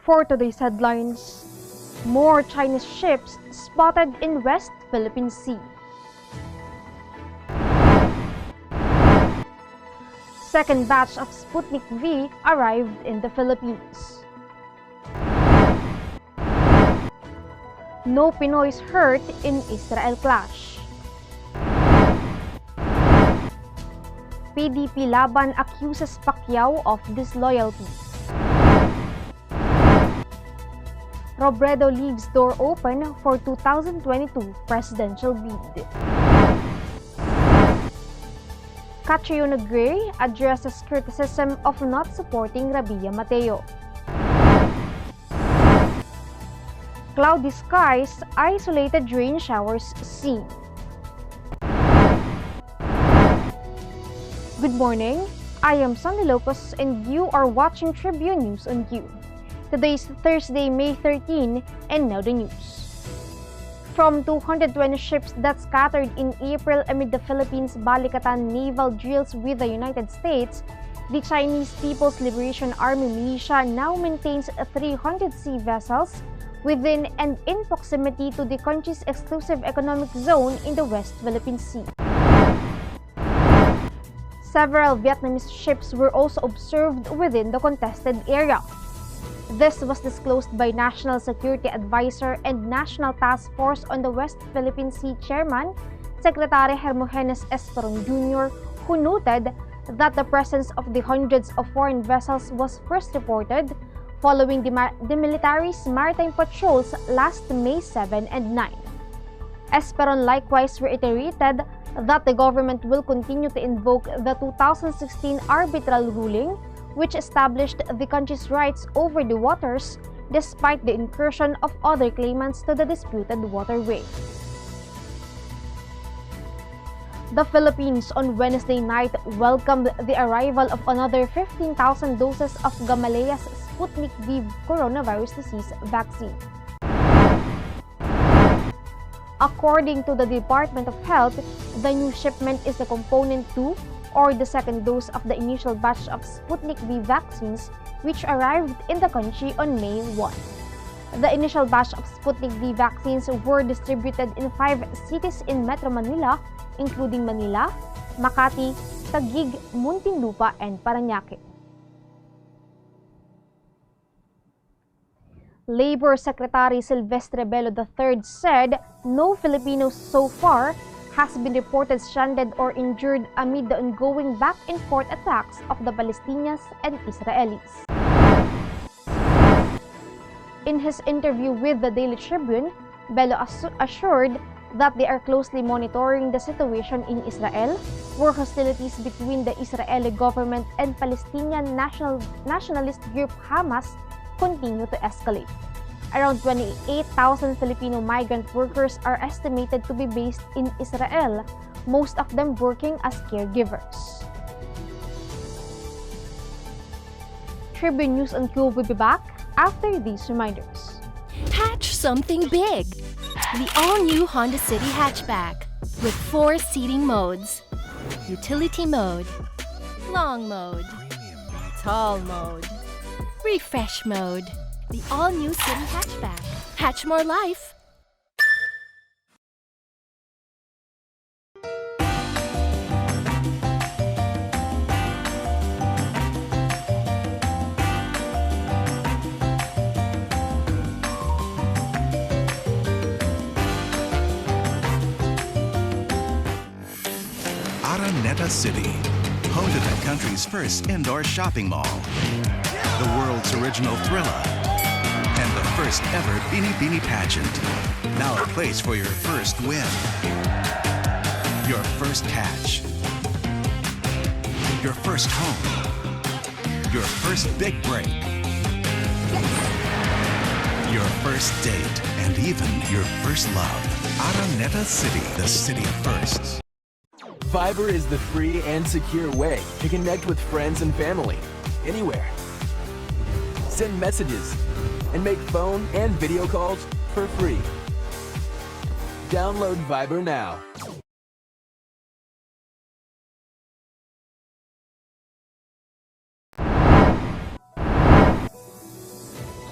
For today's headlines, more Chinese ships spotted in West Philippine Sea. Second batch of Sputnik V arrived in the Philippines. No Pinoys hurt in Israel clash. PDP Laban accuses Pacquiao of disloyalty. Robredo leaves door open for 2022 presidential bid. Catriona Gray addresses criticism of not supporting Rabiya Mateo. Cloudy skies, isolated rain showers seen. Good morning, I am Sandy Lopez and you are watching Tribune News on You. Today is Thursday, May 13, and now the news. From 220 ships that scattered in April amid the Philippines' Balikatan naval drills with the United States, the Chinese People's Liberation Army militia now maintains 300 sea vessels within and in proximity to the country's exclusive economic zone in the West Philippine Sea. Several Vietnamese ships were also observed within the contested area. This was disclosed by National Security Advisor and National Task Force on the West Philippine Sea Chairman, Secretary Hermogenes Esperon Jr., who noted that the presence of the hundreds of foreign vessels was first reported following the military's maritime patrols last May 7 and 9. Esperon likewise reiterated that the government will continue to invoke the 2016 arbitral ruling, which established the country's rights over the waters despite the incursion of other claimants to the disputed waterway. The Philippines on Wednesday night welcomed the arrival of another 15,000 doses of Gamaleya's Sputnik V coronavirus disease vaccine. According to the Department of Health, the new shipment is a component to, or the second dose of the initial batch of Sputnik V vaccines, which arrived in the country on May 1. The initial batch of Sputnik V vaccines were distributed in 5 cities in Metro Manila, including Manila, Makati, Taguig, Muntinlupa, and Parañaque. Labor Secretary Silvestre Bello III said no Filipinos so far has been reported stranded or injured amid the ongoing back-and-forth attacks of the Palestinians and Israelis. In his interview with the Daily Tribune, Bello assured that they are closely monitoring the situation in Israel, where hostilities between the Israeli government and Palestinian nationalist group Hamas continue to escalate. Around 28,000 Filipino migrant workers are estimated to be based in Israel, most of them working as caregivers. Tribune News on Q will be back after these reminders. Hatch something big! The all-new Honda City hatchback with 4 seating modes. Utility mode, long mode, tall mode, refresh mode. The all-new City hatchback. Hatch more life! Araneta City, home to the country's first indoor shopping mall, the world's original Thrilla, and the first ever Bini Bini pageant. Now a place for your first win, your first catch, your first home, your first big break, your first date, and even your first love. Araneta City, the city of firsts. Viber is the free and secure way to connect with friends and family, anywhere. Send messages and make phone and video calls for free. Download Viber now.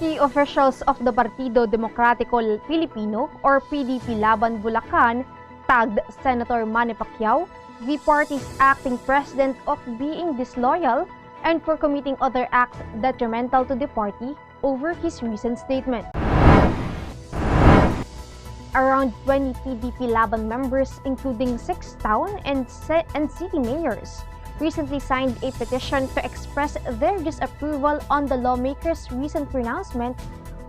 Key officials of the Partido Demokratiko Pilipino or PDP Laban Bulacan tagged Senator Manny Pacquiao, the party's acting president, of being disloyal and for committing other acts detrimental to the party over his recent statement. Around 20 PDP Laban members, including 6 town and city mayors, recently signed a petition to express their disapproval on the lawmaker's recent pronouncement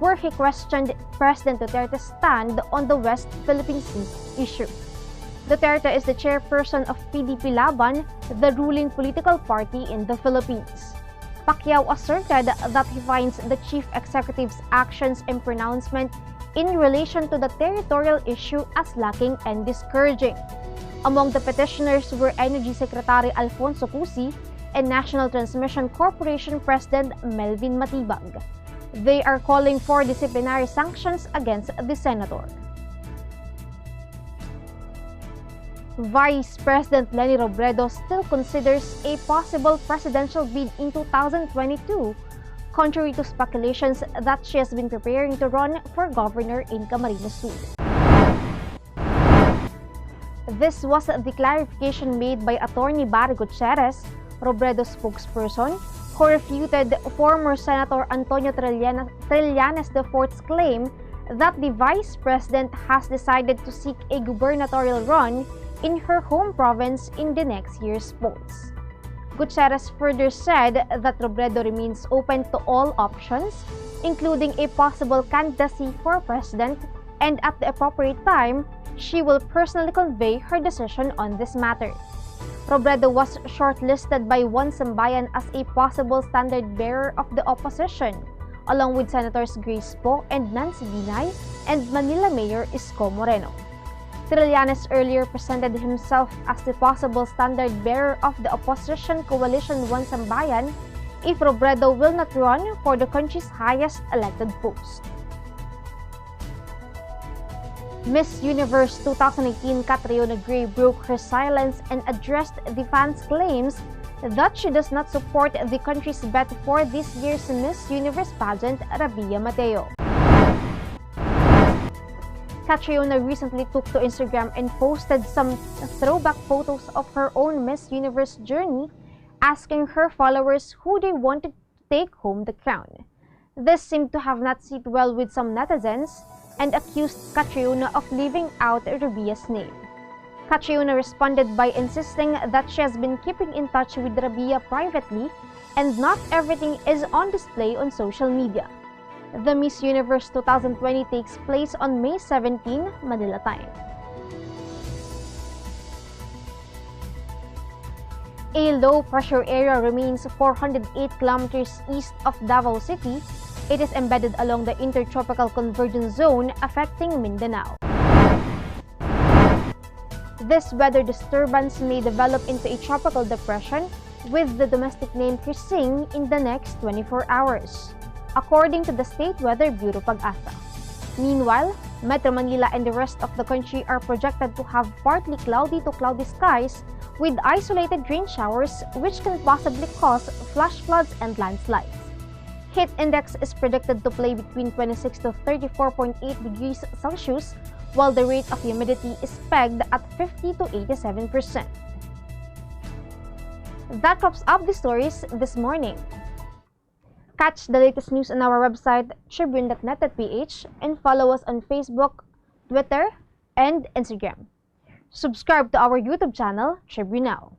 where he questioned President Duterte's stand on the West Philippine Sea issue. Duterte is the chairperson of PDP Laban, the ruling political party in the Philippines. Pacquiao asserted that he finds the chief executive's actions and pronouncement in relation to the territorial issue as lacking and discouraging. Among the petitioners were Energy Secretary Alfonso Cusi and National Transmission Corporation President Melvin Matibag. They are calling for disciplinary sanctions against the senator. Vice President Leni Robredo still considers a possible presidential bid in 2022, contrary to speculations that she has been preparing to run for governor in Camarines Sur. This was the clarification made by Attorney Barry Gutierrez, Robredo's spokesperson, who refuted former Senator Antonio Trillanes IV's claim that the Vice President has decided to seek a gubernatorial run in her home province in the next year's polls. Gutierrez further said that Robredo remains open to all options, including a possible candidacy for president, and at the appropriate time, she will personally convey her decision on this matter. Robredo was shortlisted by One Sambayan as a possible standard-bearer of the opposition, along with Senators Grace Poe and Nancy Binay and Manila Mayor Isko Moreno. Trillanes earlier presented himself as the possible standard-bearer of the opposition coalition One Sambayan if Robredo will not run for the country's highest elected post. Miss Universe 2018 Catriona Gray broke her silence and addressed the fans' claims that she does not support the country's bet for this year's Miss Universe pageant, Rabiya Mateo. Catriona recently took to Instagram and posted some throwback photos of her own Miss Universe journey, asking her followers who they wanted to take home the crown. This seemed to have not sit well with some netizens and accused Catriona of leaving out Rabiya's name. Catriona responded by insisting that she has been keeping in touch with Rabiya privately and not everything is on display on social media. The Miss Universe 2020 takes place on May 17, Manila time. A low-pressure area remains 408 kilometers east of Davao City. It is embedded along the Intertropical Convergence Zone affecting Mindanao. This weather disturbance may develop into a tropical depression with the domestic name Krising in the next 24 hours, according to the State Weather Bureau Pag-asa. Meanwhile, Metro Manila and the rest of the country are projected to have partly cloudy to cloudy skies with isolated rain showers which can possibly cause flash floods and landslides. Heat index is predicted to play between 26 to 34.8 degrees Celsius, while the rate of humidity is pegged at 50 to 87%. That wraps up the stories this morning. Catch the latest news on our website, tribune.net.ph, and follow us on Facebook, Twitter, and Instagram. Subscribe to our YouTube channel, Tribune Now.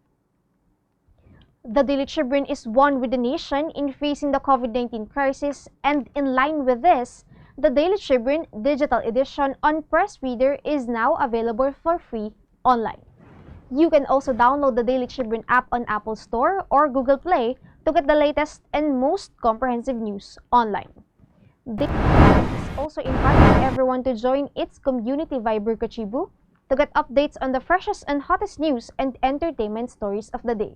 The Daily Tribune is one with the nation in facing the COVID-19 crisis, and in line with this, the Daily Tribune Digital Edition on Press Reader is now available for free online. You can also download the Daily Tribune app on Apple Store or Google Play to get the latest and most comprehensive news online. The Daily Tribune is also inviting everyone to join its community Viber Kachibu to get updates on the freshest and hottest news and entertainment stories of the day.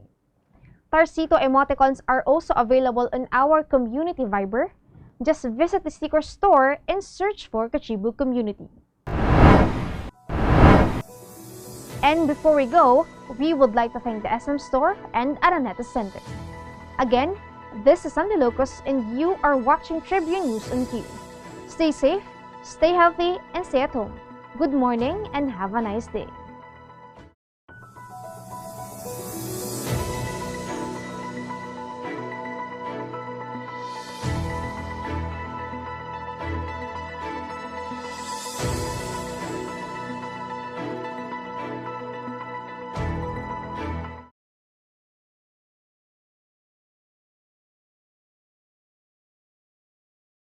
Tarcito emoticons are also available on our community Viber. Just visit the sticker store and search for Kachibu Community. And before we go, we would like to thank the SM Store and Araneta Center. Again, This is Sandy Locos and you are watching Tribune News on Q. Stay safe, stay healthy, and stay at home. Good morning and have a nice day.